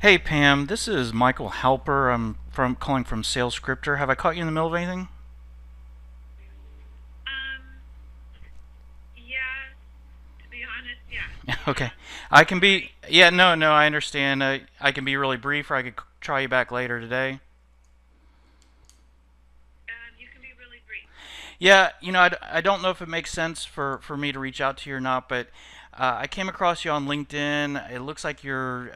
Hey Pam, this is Michael Halper. I'm from calling from Sales Scripter. Have I caught you in the middle of anything? Um, yeah, to be honest, yeah. Okay. I Are can you be, free? yeah, no, I understand. I can be really brief, or I could try you back later today. You can be really brief. Yeah, I don't know if it makes sense for me to reach out to you or not, but I came across you on LinkedIn. It looks like you're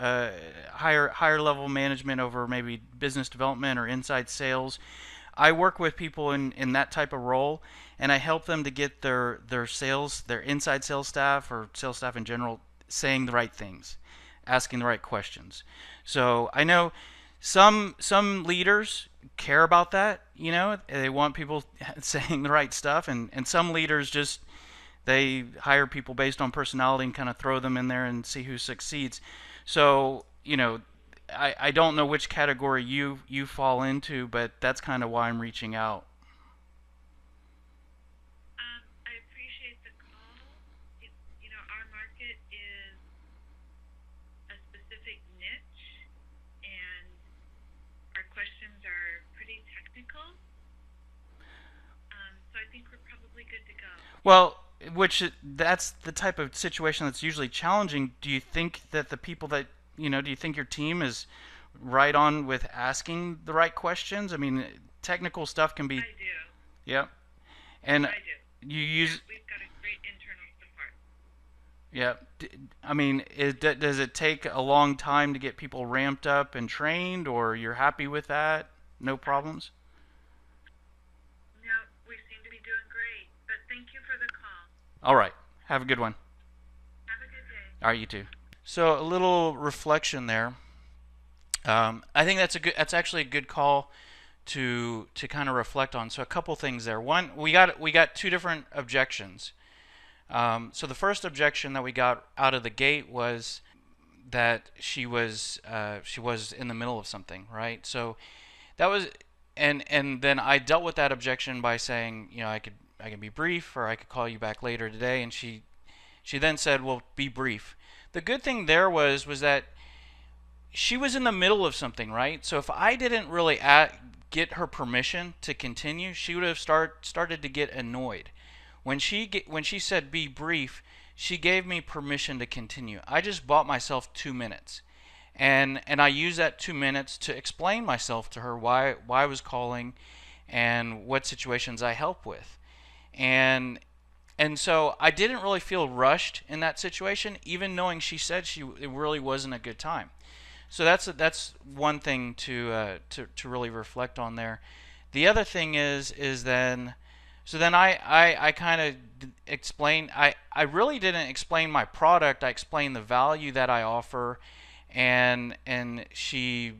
higher level management over maybe business development or inside sales. I work with people in that type of role, and I help them to get their inside sales staff or sales staff in general saying the right things, asking the right questions. So I know some leaders care about that. They want people saying the right stuff, and some leaders just they hire people based on personality and kind of throw them in there and see who succeeds. So I don't know which category you fall into, but that's kind of why I'm reaching out. I appreciate the call. Our market is a specific niche, and our questions are pretty technical. So I think we're probably good to go. Well, which that's the type of situation that's usually challenging. Do you think that the people that do you think your team is right on with asking the right questions? I mean, technical stuff can be, I do. yeah, and I do. you Yeah, use, we've got a great internal support. yeah. I mean, does it take a long time to get people ramped up and trained, or you're happy with that? No problems. No, we seem to be doing great, but thank you for the call. All right. Have a good one. Have a good day. All right, you too. So a little reflection there. I think that's actually a good call to kind of reflect on. So a couple things there. One, we got two different objections. So the first objection that we got out of the gate was that she was in the middle of something, right? So that was, and then I dealt with that objection by saying, I can be brief, or I could call you back later today. And she then said, well, be brief. The good thing there was that she was in the middle of something, right? So if I didn't really get her permission to continue, she would have started to get annoyed. When she said be brief, she gave me permission to continue. I just bought myself 2 minutes, and I used that 2 minutes to explain myself to her, why I was calling, and what situations I help with, and so I didn't really feel rushed in that situation, even knowing she said it really wasn't a good time. So that's one thing to really reflect on there. The other thing is then, so then I kind of explained. I really didn't explain my product. I explained the value that I offer, and she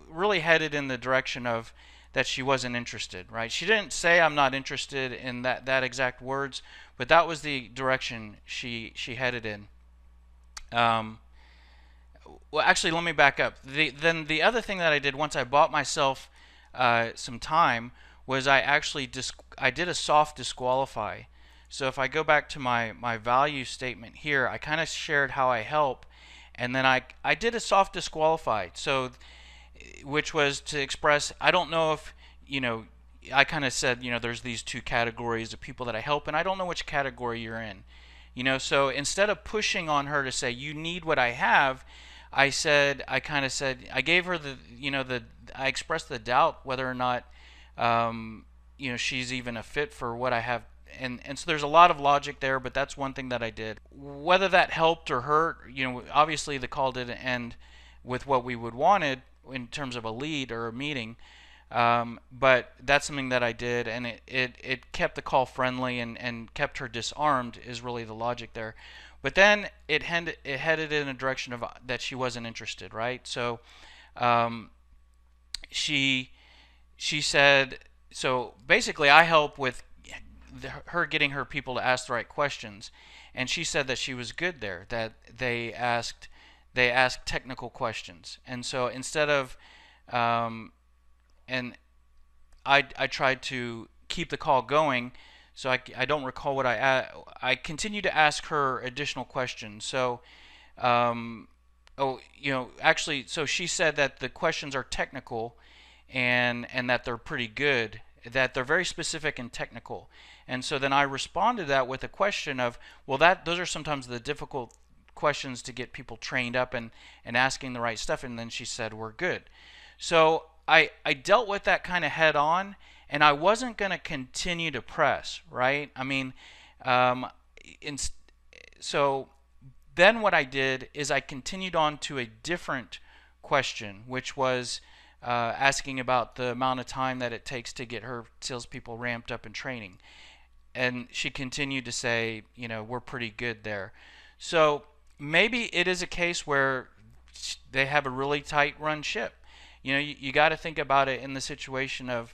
really headed in the direction of that she wasn't interested. Right? She didn't say I'm not interested in that exact words, but that was the direction she headed in. Um, well, actually, let me back up. Then the other thing that I did once I bought myself some time was I did a soft disqualify. So if I go back to my value statement here, I kind of shared how I help, and then I did a soft disqualify. So which was to express, I don't know if I kind of said, there's these two categories of people that I help, and I don't know which category you're in. So instead of pushing on her to say you need what I have, I kind of said, I gave her I expressed the doubt whether or not she's even a fit for what I have. And so there's a lot of logic there, but that's one thing that I did. Whether that helped or hurt, obviously the call didn't end with what we would wanted in terms of a lead or a meeting. But that's something that I did, and it kept the call friendly, and kept her disarmed, is really the logic there. But then it headed in a direction of that she wasn't interested, right? So um, she she said, so basically I help with her getting her people to ask the right questions, and she said that she was good there, that they asked technical questions. And so instead of and I tried to keep the call going. So I don't recall I continued to ask her additional questions. So um, oh, actually, so she said that the questions are technical, and that they're pretty good, that they're very specific and technical. And so then I responded to that with a question of, well, that those are sometimes the difficult questions to get people trained up and asking the right stuff. And then she said, we're good. So I dealt with that kind of head on, and I wasn't going to continue to press, right? I mean, um, in, so then what I did is I continued on to a different question, which was asking about the amount of time that it takes to get her salespeople ramped up in training. And she continued to say, we're pretty good there. So maybe it is a case where they have a really tight run ship. You got to think about it in the situation of,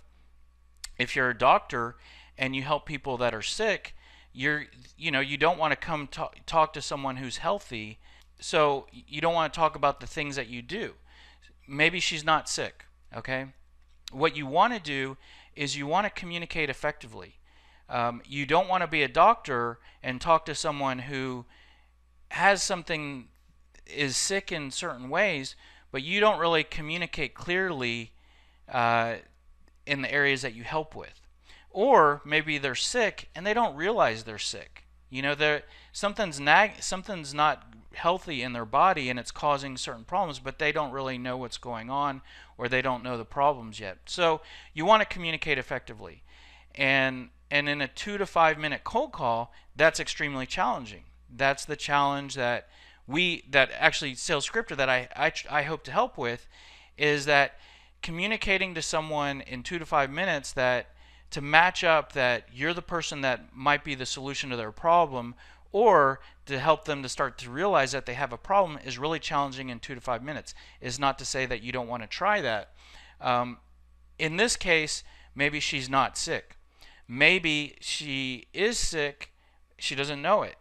if you're a doctor and you help people that are sick, you don't want to come talk to someone who's healthy, so you don't want to talk about the things that you do. Maybe she's not sick, okay? What you want to do is you want to communicate effectively. You don't want to be a doctor and talk to someone who has something, is sick in certain ways, but you don't really communicate clearly uh, in the areas that you help with. Or maybe they're sick and they don't realize they're sick. They're, something's not healthy in their body and it's causing certain problems, but they don't really know what's going on, or they don't know the problems yet. So you want to communicate effectively. And in a 2 to 5 minute cold call, that's extremely challenging. That's the challenge that actually Sales Scripter that I hope to help with, is that communicating to someone in 2 to 5 minutes, that to match up that you're the person that might be the solution to their problem, or to help them to start to realize that they have a problem, is really challenging in 2 to 5 minutes. Is not to say that you don't want to try that. In this case, maybe she's not sick. Maybe she is sick, she doesn't know it.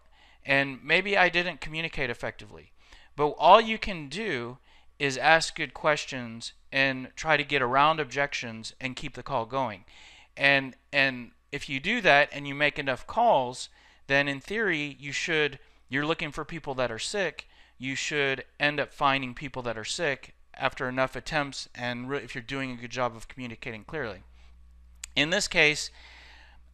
And maybe I didn't communicate effectively. But all you can do is ask good questions and try to get around objections and keep the call going. And if you do that and you make enough calls, then in theory you're looking for people that are sick. You should end up finding people that are sick after enough attempts, and if you're doing a good job of communicating clearly. In this case,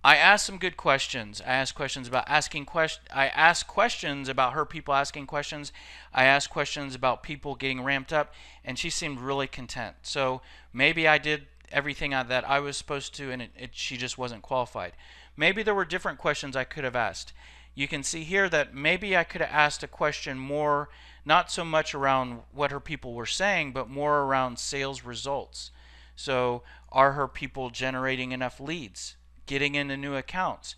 I asked some good questions. I asked questions about asking questions. I asked questions about her people asking questions. I asked questions about people getting ramped up, and she seemed really content. So maybe I did everything that I was supposed to, and she just wasn't qualified. Maybe there were different questions I could have asked. You can see here that maybe I could have asked a question more, not so much around what her people were saying, but more around sales results. So are her people generating enough leads, getting into new accounts?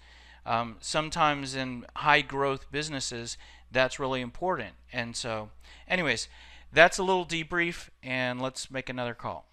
Sometimes in high growth businesses, that's really important. And so, anyways, that's a little debrief, and let's make another call.